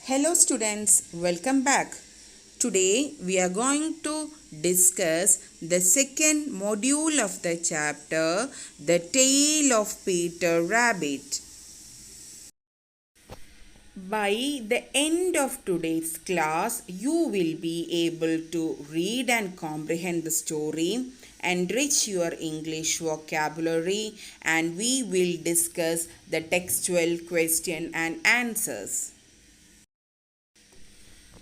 Hello students, welcome back. Today we are going to discuss the second module of the chapter, The Tale of Peter Rabbit. By the end of today's class, you will be able to read and comprehend the story, enrich your English vocabulary, and we will discuss the textual question and answers.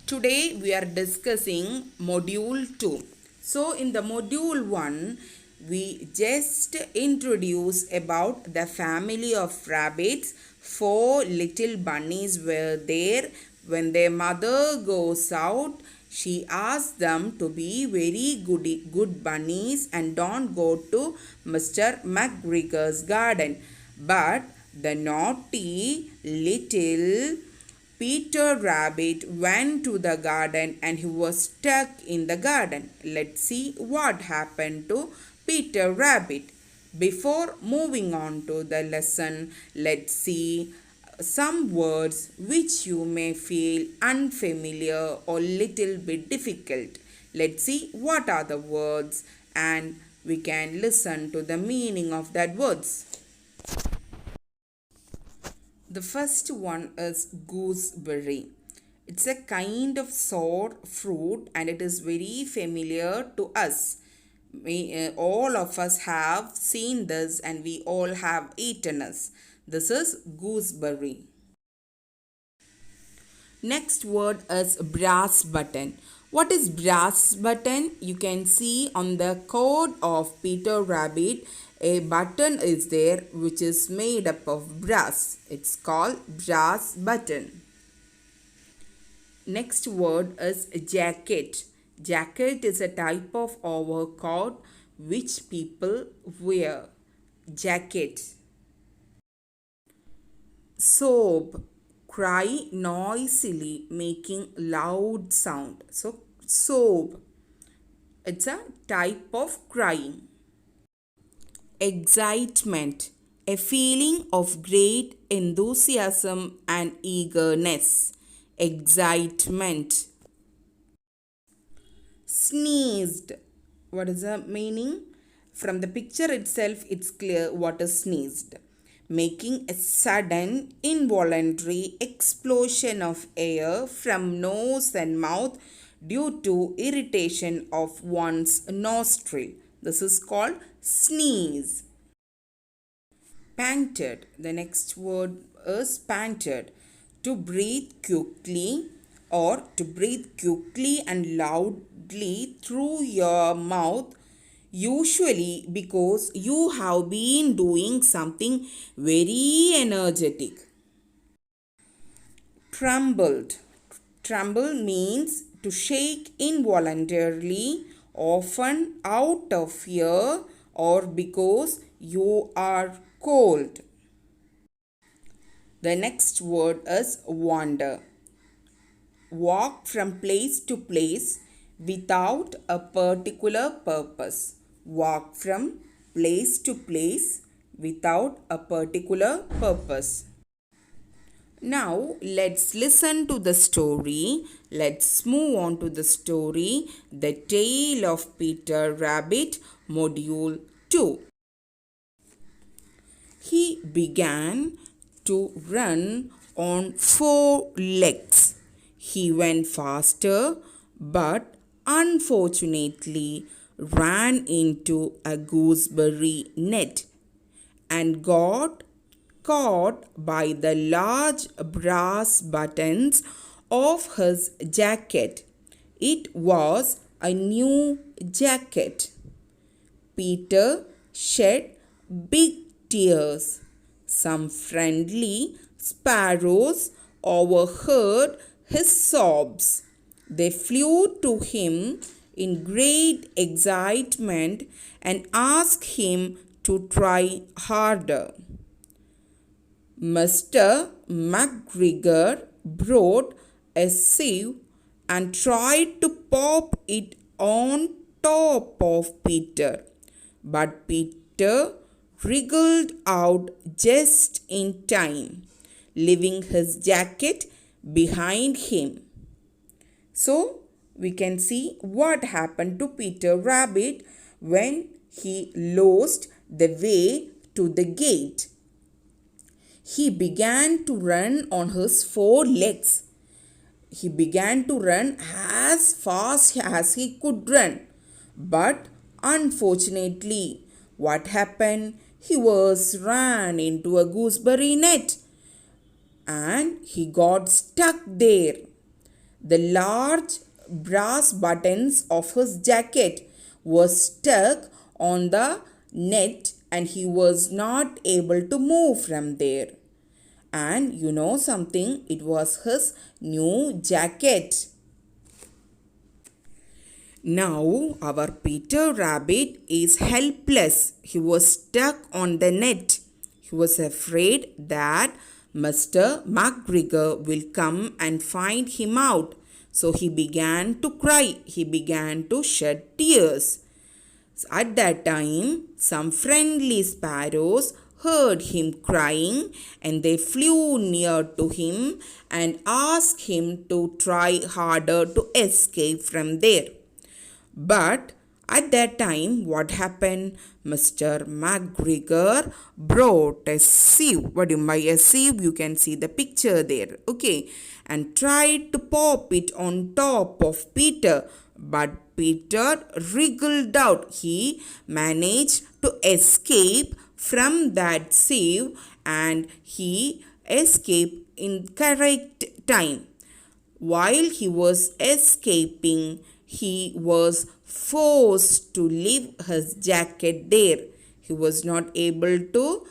Today we are discussing module 2. So in the module 1 we just introduce about the family of rabbits. 4 little bunnies were there. When their mother goes out, she asks them to be very good bunnies and don't go to Mr. McGregor's garden. But the naughty little Peter Rabbit went to the garden and he was stuck in the garden. Let's see what happened to Peter Rabbit. Before moving on to the lesson, let's see some words which you may feel unfamiliar or little bit difficult. Let's see what are the words and we can listen to the meaning of that words. The first one is gooseberry. It's a kind of sour fruit and it is very familiar to us. All of us have seen this and we all have eaten it. This is gooseberry. Next word is brass button. What is brass button? You can see on the coat of Peter Rabbit, a button is there which is made up of brass. It's called brass button. Next word is jacket. Jacket is a type of overcoat which people wear. Jacket. Sob. Cry noisily, making loud sound. So, sob. It's a type of crying. Excitement. A feeling of great enthusiasm and eagerness. Excitement. Sneezed. What is the meaning? From the picture itself, it's clear what is sneezed. Making a sudden, involuntary explosion of air from nose and mouth due to irritation of one's nostril. This is called sneeze. Panted. The next word is panted. To breathe quickly or to breathe quickly and loudly through your mouth, usually because you have been doing something very energetic. Trembled. Tremble means to shake involuntarily, often out of fear or because you are cold. The next word is wander. Walk from place to place without a particular purpose. Walk from place to place without a particular purpose. Now let's listen to the story. Let's move on to the story, The Tale of Peter Rabbit, Module 2. He began to run on 4 legs. He went faster but unfortunately ran into a gooseberry net and got caught by the large brass buttons of his jacket. It was a new jacket. Peter shed big tears. Some friendly sparrows overheard his sobs. They flew to him in great excitement and asked him to try harder. Mr. McGregor brought a sieve and tried to pop it on top of Peter, but Peter wriggled out just in time, leaving his jacket behind him. So we can see what happened to Peter Rabbit when he lost the way to the gate. He began to run on his four legs. He began to run as fast as he could run. But unfortunately, what happened? He was ran into a gooseberry net and he got stuck there. The large brass buttons of his jacket were stuck on the net and he was not able to move from there. And you know something, it was his new jacket. Now our Peter Rabbit is helpless. He was stuck on the net. He was afraid that Mr. McGregor will come and find him out. So he began to cry. He began to shed tears. At that time, some friendly sparrows heard him crying and they flew near to him and asked him to try harder to escape from there. But at that time, what happened? Mr. McGregor brought a sieve. What do you mean by a sieve? You can see the picture there. Okay. And tried to pop it on top of Peter. But Peter wriggled out. He managed to escape from that sieve and he escaped in correct time. While he was escaping, he was forced to leave his jacket there. He was not able to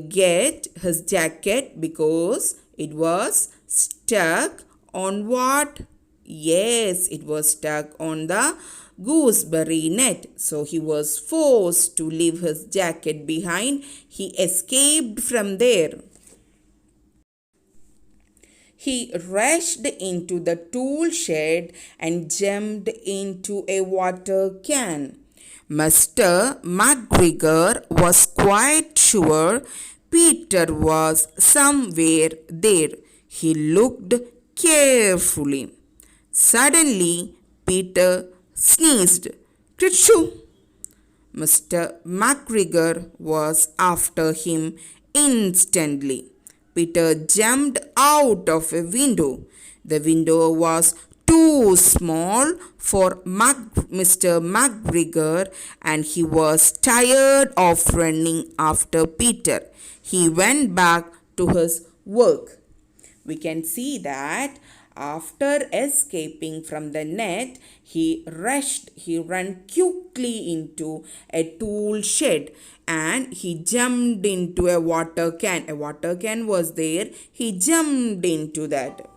get his jacket because it was stuck on what? Yes, it was stuck on the gooseberry net. So he was forced to leave his jacket behind. He escaped from there. He rushed into the tool shed and jumped into a water can. Mr. McGregor was quite sure Peter was somewhere there. He looked carefully. Suddenly, Peter sneezed. Kerchoo! Mr. McGregor was after him instantly. Peter jumped out of a window. The window was too small for Mr. McGregor and he was tired of running after Peter. He went back to his work. We can see that after escaping from the net, he ran quickly into a tool shed and he jumped into a water can. A water can was there. He jumped into that.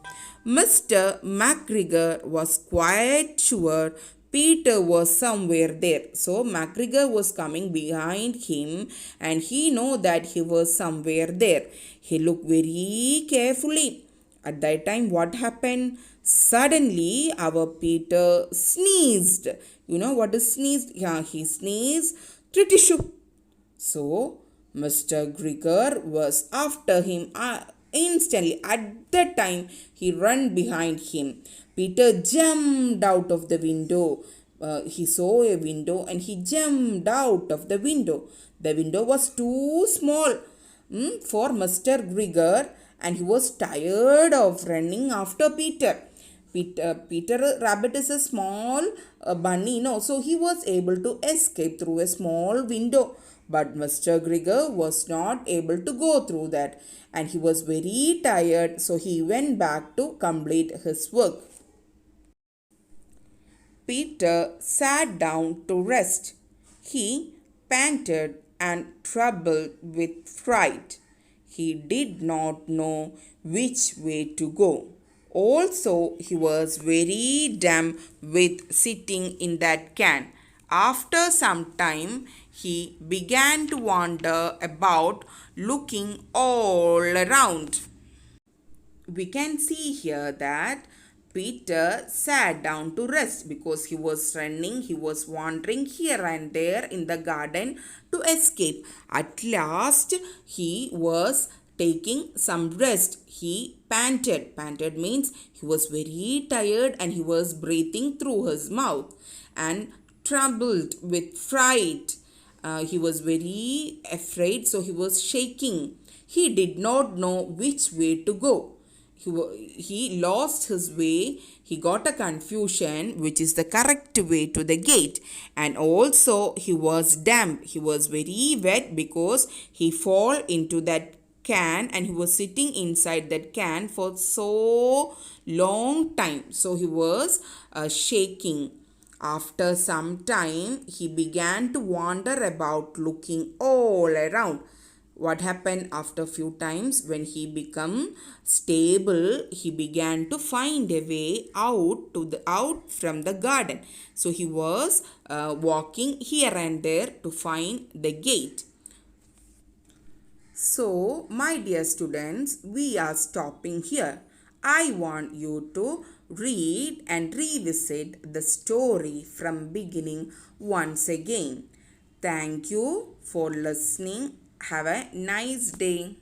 Mr. McGregor was quite sure Peter was somewhere there. So McGregor was coming behind him and he knew that he was somewhere there. He looked very carefully. At that time, what happened? Suddenly, our Peter sneezed. You know what is sneezed? Yeah, he sneezed. Tissue. So, Mr. Grigor was after him instantly. At that time, he ran behind him. Peter jumped out of the window. He saw a window and he jumped out of the window. The window was too small for Mr. Grigor and he was tired of running after Peter. Peter Rabbit is a small bunny, so he was able to escape through a small window. But Mr. Grigor was not able to go through that and he was very tired, so he went back to complete his work. Peter sat down to rest. He panted and trembled with fright. He did not know which way to go. Also, he was very damp with sitting in that can. After some time, he began to wander about, looking all around. We can see here that Peter sat down to rest because he was running, he was wandering here and there in the garden to escape. At last, he was taking some rest. He panted. Panted means he was very tired and he was breathing through his mouth. And trembled with fright. He was very afraid, so he was shaking. He did not know which way to go. He lost his way. He got a confusion which is the correct way to the gate. And also he was damp. He was very wet because he fall into that can and he was sitting inside that can for so long time. So he was shaking. After some time, he began to wander about looking all around. What happened after few times when he become stable, he began to find a way out from the garden. So he was walking here and there to find the gate. So, my dear students, we are stopping here. I want you to read and revisit the story from beginning once again. Thank you for listening. Have a nice day.